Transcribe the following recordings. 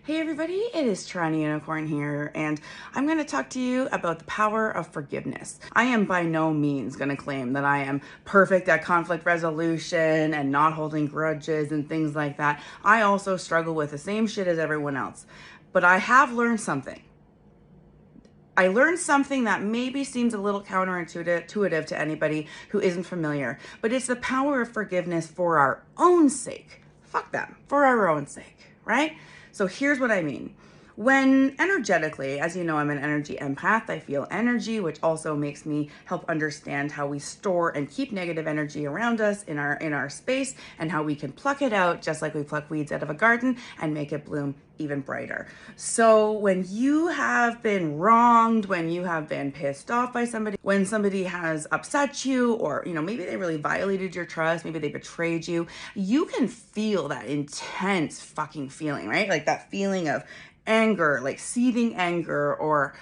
Hey everybody, it is TorontoUnicorn here, and I'm going to talk to you about the power of forgiveness. I am by no means going to claim that I am perfect at conflict resolution and not holding grudges and things like that. I also struggle with the same shit as everyone else. But I have learned something. I learned something that maybe seems a little counterintuitive to anybody who isn't familiar, but it's the power of forgiveness for our own sake. Fuck them, for our own sake, right? So here's what I mean. When energetically, as you know, I'm an energy empath. I feel energy, which also makes me help understand how we store and keep negative energy around us in our space, and how we can pluck it out just like we pluck weeds out of a garden and make it bloom even brighter. So when you have been wronged, when you have been pissed off by somebody, when somebody has upset you, or maybe they really violated your trust, maybe they betrayed you, you can feel that intense fucking feeling, right? Like that feeling of anger, like seething anger, or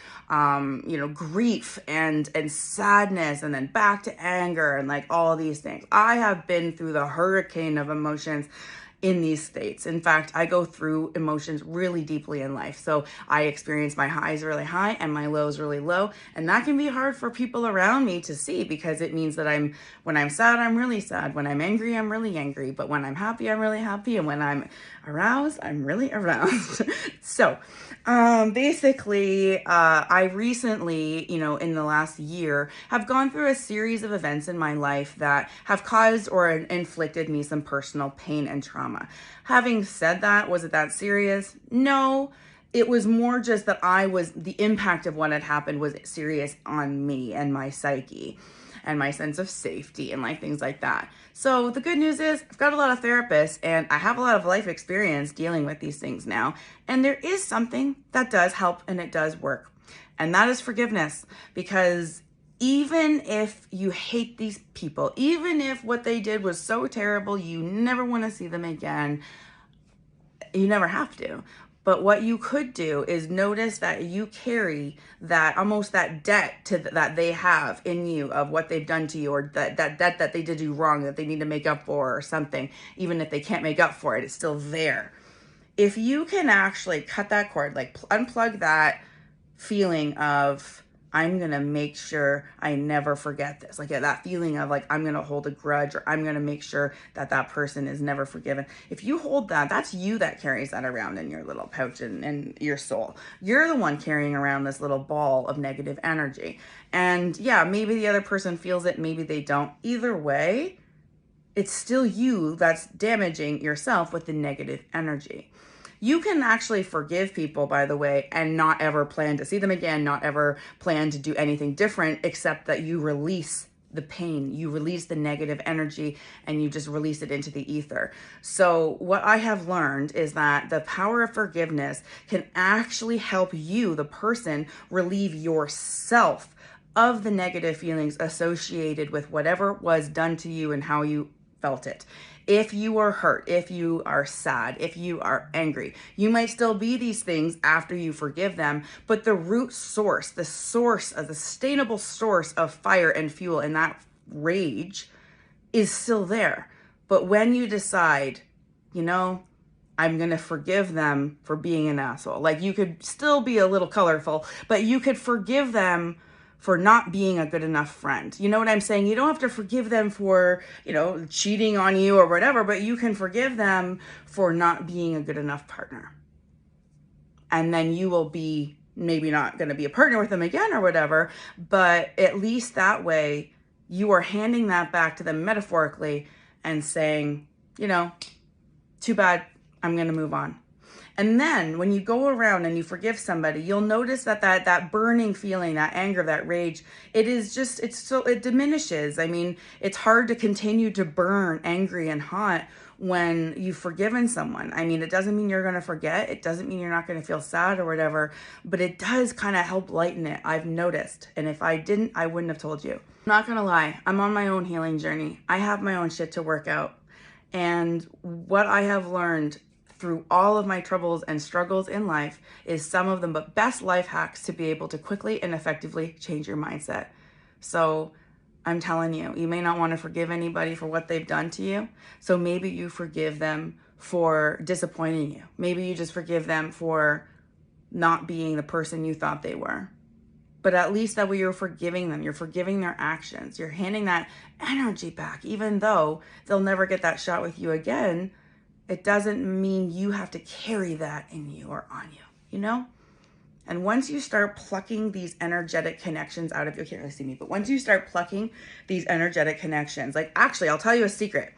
grief and sadness, and then back to anger, and like all these things. I have been through the hurricane of emotions in these states. In fact, I go through emotions really deeply in life. So I experience my highs really high and my lows really low. And that can be hard for people around me to see, because it means that when I'm sad, I'm really sad. When I'm angry, I'm really angry. But when I'm happy, I'm really happy. And when I'm aroused, I'm really aroused. So basically, I recently, in the last year, have gone through a series of events in my life that have caused or inflicted me some personal pain and trauma. Having said that, was it that serious? No. It was more just that the impact of what had happened was serious on me and my psyche and my sense of safety and like things like that. So the good news is I've got a lot of therapists and I have a lot of life experience dealing with these things now. And there is something that does help and it does work. And that is forgiveness. Because even if you hate these people, even if what they did was so terrible, you never want to see them again, you never have to. But what you could do is notice that you carry that almost that debt that they have in you of what they've done to you, or that debt that they did you wrong that they need to make up for or something. Even if they can't make up for it, it's still there. If you can actually cut that cord, like unplug that feeling of, I'm going to make sure I never forget this. Like that feeling of like, I'm going to hold a grudge, or I'm going to make sure that person is never forgiven. If you hold that, that's you that carries that around in your little pouch and your soul. You're the one carrying around this little ball of negative energy. And yeah, maybe the other person feels it, maybe they don't. Either way, it's still you that's damaging yourself with the negative energy. You can actually forgive people, by the way, and not ever plan to see them again, not ever plan to do anything different, except that you release the pain, you release the negative energy, and you just release it into the ether. So what I have learned is that the power of forgiveness can actually help you, the person, relieve yourself of the negative feelings associated with whatever was done to you and how you felt it. If you are hurt, if you are sad, if you are angry, you might still be these things after you forgive them, but the root source, the sustainable source of fire and fuel and that rage is still there. But when you decide, I'm going to forgive them for being an asshole, like you could still be a little colorful, but you could forgive them for not being a good enough friend. You know what I'm saying? You don't have to forgive them for, cheating on you or whatever, but you can forgive them for not being a good enough partner. And then you will be maybe not going to be a partner with them again or whatever, but at least that way you are handing that back to them metaphorically and saying, too bad, I'm going to move on. And then when you go around and you forgive somebody, you'll notice that burning feeling, that anger, that rage, it diminishes. I mean, it's hard to continue to burn angry and hot when you've forgiven someone. I mean, it doesn't mean you're going to forget. It doesn't mean you're not going to feel sad or whatever, but it does kind of help lighten it. I've noticed. And if I didn't, I wouldn't have told you. I'm not going to lie. I'm on my own healing journey. I have my own shit to work out. And what I have learned through all of my troubles and struggles in life is some of the best life hacks to be able to quickly and effectively change your mindset. So I'm telling you, you may not want to forgive anybody for what they've done to you. So maybe you forgive them for disappointing you. Maybe you just forgive them for not being the person you thought they were. But at least that way you're forgiving them. You're forgiving their actions. You're handing that energy back. Even though they'll never get that shot with you again, it doesn't mean you have to carry that in you or on you, you know? And once you start plucking these energetic connections out of you, you can't really see me, but once you start plucking these energetic connections, like actually, I'll tell you a secret.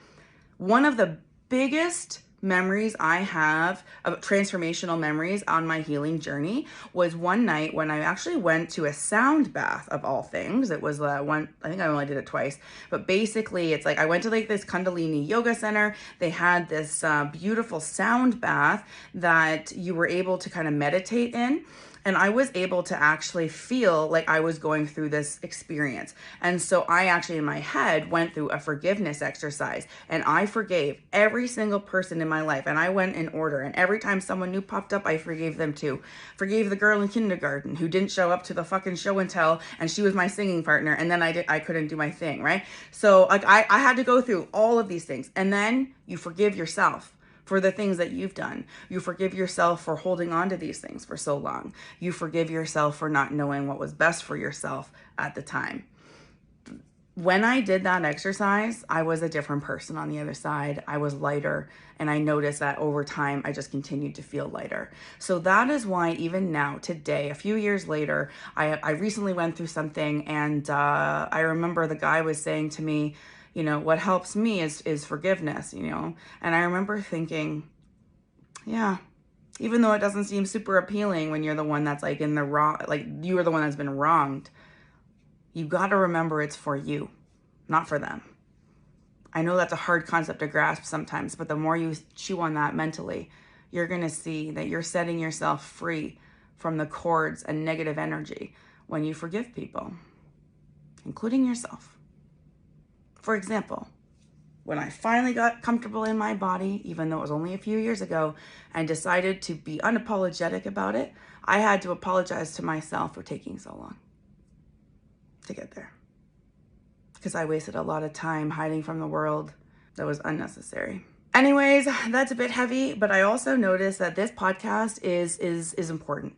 One of the biggest memories I have of transformational memories on my healing journey was one night when I actually went to a sound bath of all things. It was one, I think I only did it twice, but basically it's like I went to like this Kundalini yoga center. They had this beautiful sound bath that you were able to kind of meditate in. And I was able to actually feel like I was going through this experience. And so I actually in my head went through a forgiveness exercise, and I forgave every single person in my life. And I went in order, and every time someone new popped up, I forgave them too. Forgave the girl in kindergarten who didn't show up to the fucking show and tell, and she was my singing partner, and then I couldn't do my thing, right? So like I had to go through all of these things. And then you forgive yourself for the things that you've done. You forgive yourself for holding on to these things for so long. You forgive yourself for not knowing what was best for yourself at the time. When I did that exercise, I was a different person on the other side. I was lighter, and I noticed that over time, I just continued to feel lighter. So that is why even now, today, a few years later, I recently went through something, and I remember the guy was saying to me, you know, what helps me is forgiveness, you know? And I remember thinking, yeah, even though it doesn't seem super appealing when you're the one that's like in the wrong, like you are the one that's been wronged, you got to remember it's for you, not for them. I know that's a hard concept to grasp sometimes, but the more you chew on that mentally, you're going to see that you're setting yourself free from the cords and negative energy when you forgive people, including yourself. For example, when I finally got comfortable in my body, even though it was only a few years ago, and decided to be unapologetic about it, I had to apologize to myself for taking so long to get there. Because I wasted a lot of time hiding from the world that was unnecessary. Anyways, that's a bit heavy, but I also noticed that this podcast is important.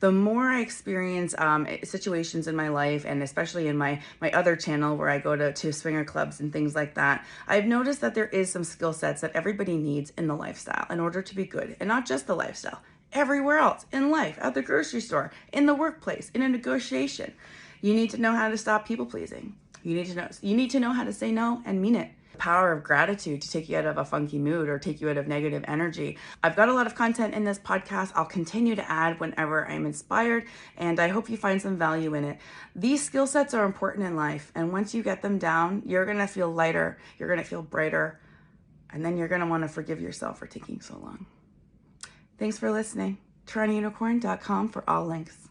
The more I experience situations in my life, and especially in my other channel where I go to swinger clubs and things like that, I've noticed that there is some skill sets that everybody needs in the lifestyle in order to be good. And not just the lifestyle, everywhere else in life, at the grocery store, in the workplace, in a negotiation. You need to know how to stop people pleasing. You need to know how to say no and mean it. Power of gratitude to take you out of a funky mood or take you out of negative energy. I've got a lot of content in this podcast. I'll continue to add whenever I'm inspired, and I hope you find some value in it. These skill sets are important in life, and once you get them down, you're going to feel lighter, you're going to feel brighter, and then you're going to want to forgive yourself for taking so long. Thanks for listening. TorontoUnicorn.com for all links.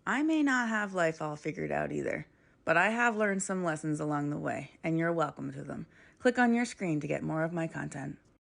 I may not have life all figured out either, but I have learned some lessons along the way, and you're welcome to them. Click on your screen to get more of my content.